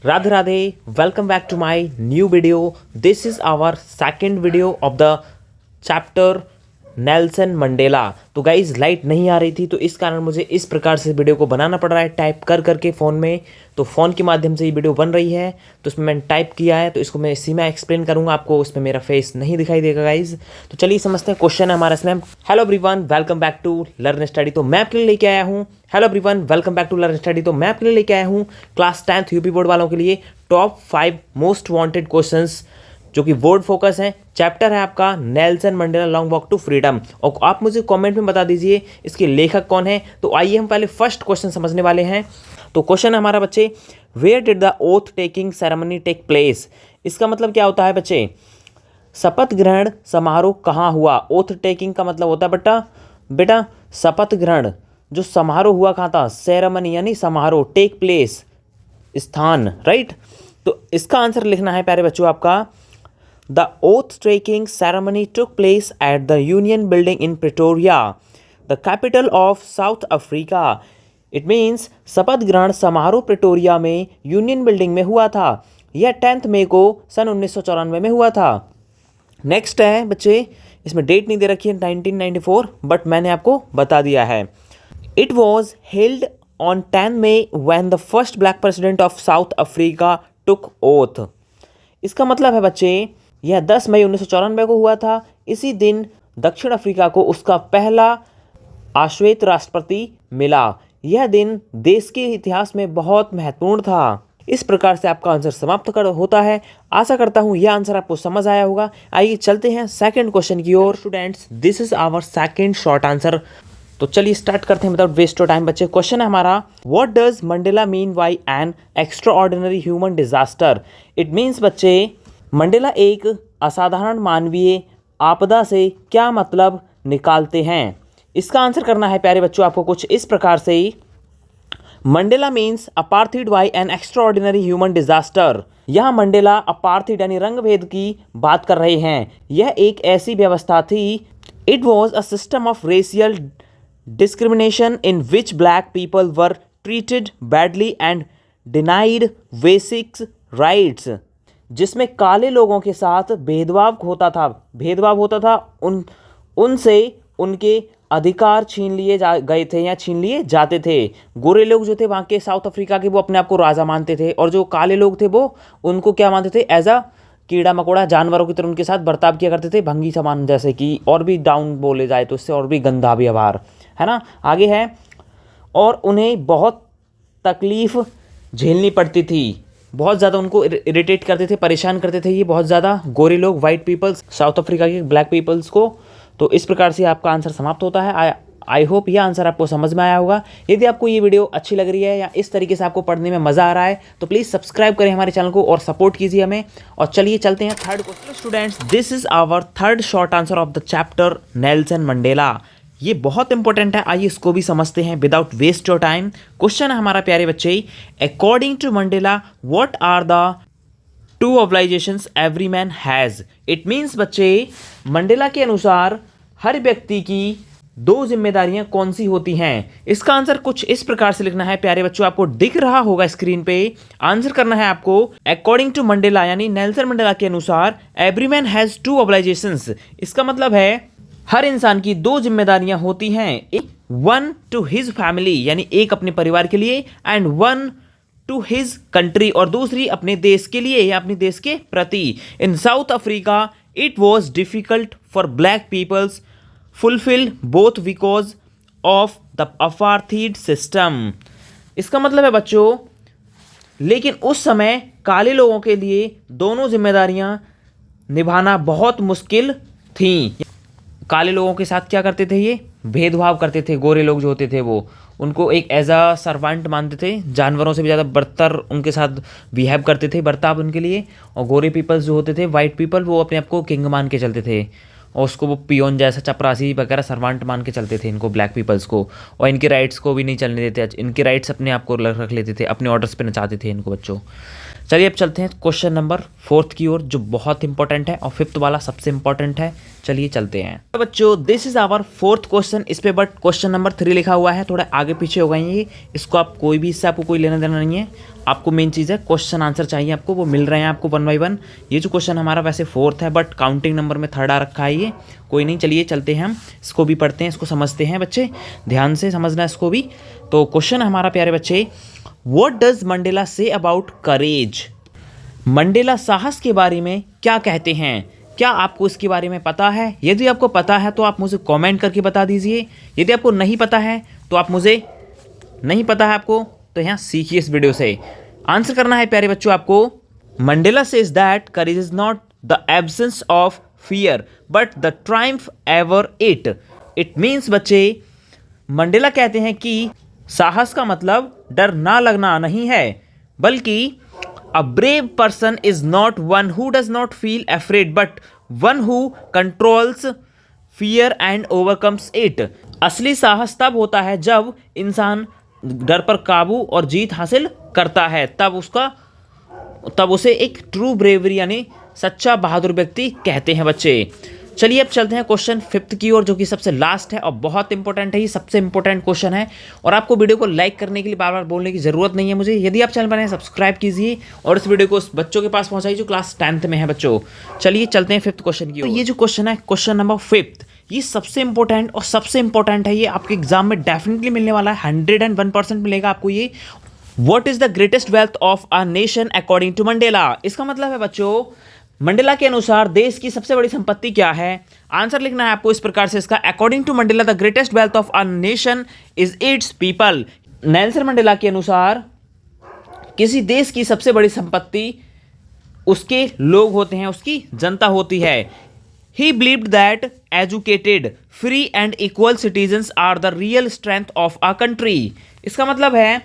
Radhe Radhe, welcome back to my new video. This is our second video of the chapter Nelson Mandela. तो guys light नहीं आ रही थी तो इस कारण मुझे इस प्रकार से वीडियो को बनाना पड़ रहा है टाइप कर करके फ़ोन में। तो फ़ोन के माध्यम से ये वीडियो बन रही है तो इसमें मैंने टाइप किया है तो इसको मैं इसी में एक्सप्लेन करूंगा आपको। उसमें मेरा फेस नहीं दिखाई देगा गाइज। तो चलिए समझते हैं क्वेश्चन है हमारा इसमें। Hello everyone, welcome back to learn study. तो मैं आपके लिए लेके आया हूँ hello everyone, welcome back to learn study. तो मैं आपके लिए लेके आया हूँ क्लास 10th यूपी बोर्ड वालों के लिए टॉप 5 मोस्ट वांटेड क्वेश्चंस जो कि बोर्ड फोकस है। चैप्टर है आपका Nelson Mandela long walk to freedom. और आप मुझे कमेंट में बता दीजिए इसके लेखक कौन है। तो आइए हम पहले फर्स्ट क्वेश्चन समझने वाले हैं। तो क्वेश्चन है हमारा बच्चे, where did the oath taking ceremony take place. इसका मतलब क्या होता है बच्चे, शपथ ग्रहण समारोह कहाँ हुआ। ओथ टेकिंग का मतलब होता है बेटा शपथ ग्रहण जो समारोह हुआ कहाँ था, सेरेमनी यानी समारोह, टेक प्लेस स्थान, राइट। तो इसका आंसर लिखना है प्यारे बच्चों आपका, The oath-taking ceremony took place at the Union Building in Pretoria, the capital of South Africa. It means शपथ ग्रहण समारोह प्रिटोरिया में यूनियन बिल्डिंग में हुआ था। यह 10 मई को सन 1994 में हुआ था। नेक्स्ट है बच्चे, इसमें डेट नहीं दे रखी है 1994, बट मैंने आपको बता दिया है। It was held on 10 May when the first black president of South Africa took oath. इसका मतलब है बच्चे, यह 10 मई 1994 को हुआ था। इसी दिन दक्षिण अफ्रीका को उसका पहला आश्वेत राष्ट्रपति मिला। यह दिन देश के इतिहास में बहुत महत्वपूर्ण था। इस प्रकार से आपका आंसर समाप्त होता है। आशा करता हूँ यह आंसर आपको समझ आया होगा। आइए चलते हैं सेकंड क्वेश्चन की ओर। Students, this is our second short answer. तो चलिए स्टार्ट करते हैं विदाउट वेस्ट ऑफ टाइम बच्चे। क्वेश्चन है हमारा, what does Mandela mean by an extraordinary human disaster. It means बच्चे, मंडेला एक असाधारण मानवीय आपदा से क्या मतलब निकालते हैं। इसका आंसर करना है प्यारे बच्चों आपको कुछ इस प्रकार से, Mandela means apartheid by an extraordinary human disaster. यहाँ मंडेला अपार्थिड यानी रंग भेद की बात कर रहे हैं। यह एक ऐसी व्यवस्था थी, it was a system of racial discrimination in which black people were treated badly and denied basic rights, जिसमें काले लोगों के साथ भेदभाव होता था। उनसे उनके अधिकार छीन लिए गए थे या छीन लिए जाते थे। गोरे लोग जो थे वहाँ के साउथ अफ्रीका के, वो अपने आप को राजा मानते थे, और जो काले लोग थे वो उनको क्या मानते थे, एज अ कीड़ा मकोड़ा जानवरों की तरह उनके साथ बर्ताव किया करते थे, भंगी समान जैसे कि, और भी डाउन बोले जाए तो इससे और भी गंदा व्यवहार है ना। आगे है, और उन्हें बहुत तकलीफ झेलनी पड़ती थी, बहुत ज़्यादा उनको इरिटेट करते थे, परेशान करते थे ये बहुत ज़्यादा गोरे लोग, वाइट पीपल्स, साउथ अफ्रीका के ब्लैक पीपल्स को। तो इस प्रकार से आपका आंसर समाप्त होता है। आई होप यह आंसर आपको समझ में आया होगा। यदि आपको ये वीडियो अच्छी लग रही है या इस तरीके से आपको पढ़ने में मज़ा आ रहा है तो प्लीज़ सब्सक्राइब करें हमारे चैनल को और सपोर्ट कीजिए हमें। और चलिए चलते हैं third question. Students, this is our third short answer of the chapter Nelson Mandela. ये बहुत इंपॉर्टेंट है, आइए इसको भी समझते हैं without waste your time. Question है हमारा प्यारे बच्चे, according to Mandela what are the 2 obligations every man has. It means बच्चे, मंडेला के अनुसार हर व्यक्ति की 2 जिम्मेदारियां कौन सी होती हैं। इसका आंसर कुछ इस प्रकार से लिखना है प्यारे बच्चों, आपको दिख रहा होगा स्क्रीन पे। आंसर करना है आपको, अकॉर्डिंग टू मंडेला यानी नेल्सन मंडेला के अनुसार एवरी मैन हैज़ 2 ऑब्लाइजेशंस। इसका मतलब है हर इंसान की 2 जिम्मेदारियां होती हैं, 1 टू हिज फैमिली यानी एक अपने परिवार के लिए, एंड 1 टू हिज कंट्री और दूसरी अपने देश के लिए या अपने देश के प्रति। In South Africa it was difficult for black peoples fulfil both because of the apartheid system. इसका मतलब है बच्चों, लेकिन उस समय काले लोगों के लिए दोनों जिम्मेदारियां निभाना बहुत मुश्किल थीं। काले लोगों के साथ क्या करते थे, ये भेदभाव करते थे। गोरे लोग जो होते थे वो उनको एक एज अ सर्वेंट मानते थे, जानवरों से भी ज़्यादा बदतर उनके साथ बिहेव करते थे, बर्ताव उनके लिए। और गोरे पीपल्स जो होते थे, वाइट पीपल, वो अपने आप को किंग मान के चलते थे और उसको वो पियोन जैसा, चपरासी वगैरह सर्वेंट मान के चलते थे इनको, ब्लैक पीपल्स को। और इनके राइट्स को भी नहीं चलने देते, इनके राइट्स अपने आप को रख लेते थे, अपने ऑर्डर्स पे नचाते थे इनको बच्चों। चलिए अब चलते हैं क्वेश्चन नंबर 4 की ओर, जो बहुत इंपॉर्टेंट है और 5th वाला सबसे इंपॉर्टेंट है। चलिए चलते हैं। तो बच्चों this is our fourth question. इस पे बट क्वेश्चन नंबर 3 लिखा हुआ है, थोड़ा आगे पीछे हो गए ये। इसको आप कोई भी, इससे आपको कोई लेना देना नहीं है। आपको मेन चीज़ है क्वेश्चन आंसर चाहिए आपको, वो मिल रहे हैं आपको 1 बाय 1। ये जो क्वेश्चन हमारा वैसे 4th है बट काउंटिंग नंबर में 3rd आ रखा है ये, कोई नहीं। चलिए चलते हैं, हम इसको भी पढ़ते हैं, इसको समझते हैं बच्चे, ध्यान से समझना इसको भी। तो क्वेश्चन हमारा प्यारे बच्चे, what does Mandela say about courage? Mandela साहस के बारे में क्या कहते हैं? क्या आपको इसके बारे में पता है? यदि आपको पता है तो आप मुझे कमेंट करके बता दीजिए। यदि आपको नहीं पता है तो आप मुझे, नहीं पता है आपको तो यहाँ सीखिए इस वीडियो से। आंसर करना है प्यारे बच्चों आपको। Mandela says that courage is not the absence of fear but the Triumph ever it. It means बच्चे, मंडेला कहते हैं कि साहस का मतलब डर ना लगना नहीं है, बल्कि a brave person is not one who does not feel afraid but one who controls fear and overcomes it। असली साहस तब होता है जब इंसान डर पर काबू और जीत हासिल करता है, तब उसे एक ट्रू ब्रेवरी यानी सच्चा बहादुर व्यक्ति कहते हैं बच्चे। चलिए अब चलते हैं क्वेश्चन 5th की ओर, जो कि सबसे लास्ट है और बहुत इंपॉर्टेंट है। ये सबसे इंपॉर्टेंट क्वेश्चन है और आपको वीडियो को लाइक करने के लिए बार बार बोलने की जरूरत नहीं है मुझे। यदि आप चैनल पर हैं सब्सक्राइब कीजिए और इस वीडियो को उस बच्चों के पास पहुंचाइए जो क्लास 10th में है बच्चों। चलिए चलते हैं 5th क्वेश्चन की ओर। तो ये जो क्वेश्चन है, क्वेश्चन नंबर 5th, ये सबसे इंपॉर्टेंट और सबसे इंपॉर्टेंट है। ये आपके एग्जाम में डेफिनेटली मिलने वाला है, 101% मिलेगा आपको ये। What is the greatest wealth of a nation according to Mandela? इसका मतलब है बच्चों, मंडेला के अनुसार देश की सबसे बड़ी संपत्ति क्या है? आंसर लिखना है आपको इस प्रकार से इसका। According to Mandela the greatest wealth of a nation is its people. Nelson Mandela के अनुसार किसी देश की सबसे बड़ी संपत्ति उसके लोग होते हैं, उसकी जनता होती है। He believed that educated free and equal citizens are the real strength of a country. इसका मतलब है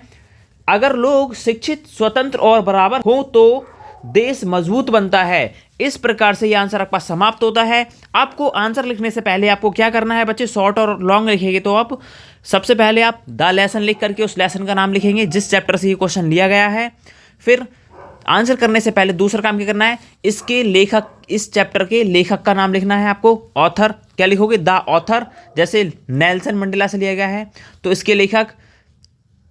अगर लोग शिक्षित, स्वतंत्र और बराबर हो तो देश मजबूत बनता है। इस प्रकार से ये आंसर आपका समाप्त होता है। आपको आंसर लिखने से पहले आपको क्या करना है बच्चे, शॉर्ट और लॉन्ग लिखेंगे तो आप सबसे पहले आप द लेसन लिख करके उस लेसन का नाम लिखेंगे जिस चैप्टर से ये क्वेश्चन लिया गया है। फिर आंसर करने से पहले दूसरा काम क्या करना है, इसके लेखक, इस चैप्टर के लेखक का नाम लिखना है आपको। ऑथर क्या लिखोगे, द ऑथर, जैसे नेल्सन मंडेला से लिया गया है तो इसके लेखक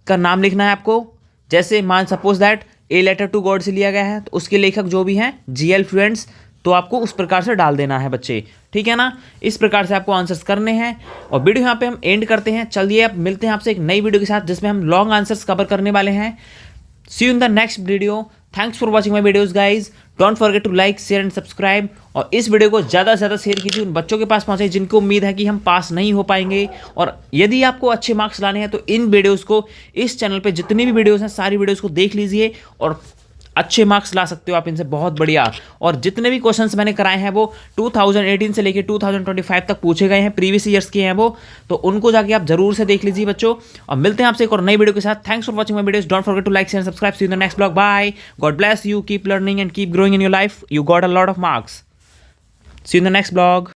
का नाम लिखना है आपको। जैसे मान suppose that a letter to God से लिया गया है तो उसके लेखक जो भी हैं GL फ्लुएंट्स, तो आपको उस प्रकार से डाल देना है बच्चे, ठीक है ना। इस प्रकार से आपको आंसर्स करने हैं और वीडियो यहाँ पे हम एंड करते हैं। चलिए अब मिलते हैं आपसे एक नई वीडियो के साथ जिसमें हम लॉन्ग आंसर्स कवर करने वाले हैं। See you in the next video. Thanks for watching my videos guys. Don't forget to like, share and subscribe. और इस वीडियो को ज़्यादा से ज़्यादा शेयर कीजिए, उन बच्चों के पास पहुँचे जिनको उम्मीद है कि हम पास नहीं हो पाएंगे। और यदि आपको अच्छे मार्क्स लाने हैं तो इन वीडियोज़ को, इस चैनल पर जितनी भी वीडियोज़ हैं सारी वीडियोज़ को देख लीजिए और अच्छे मार्क्स ला सकते हो आप इनसे, बहुत बढ़िया। और जितने भी क्वेश्चंस मैंने कराए हैं वो 2018 से लेकर 2025 तक पूछे गए हैं, प्रीवियस ईयर्स के हैं वो, तो उनको जाके आप जरूर से देख लीजिए बच्चों। और मिलते हैं आपसे एक और नई वीडियो के साथ। Thanks for watching my videos. Don't forget to like, share and subscribe. See you in the next blog. Bye, God bless you, keep learning and keep growing in your life. You got a lot of marks. See you in the next blog.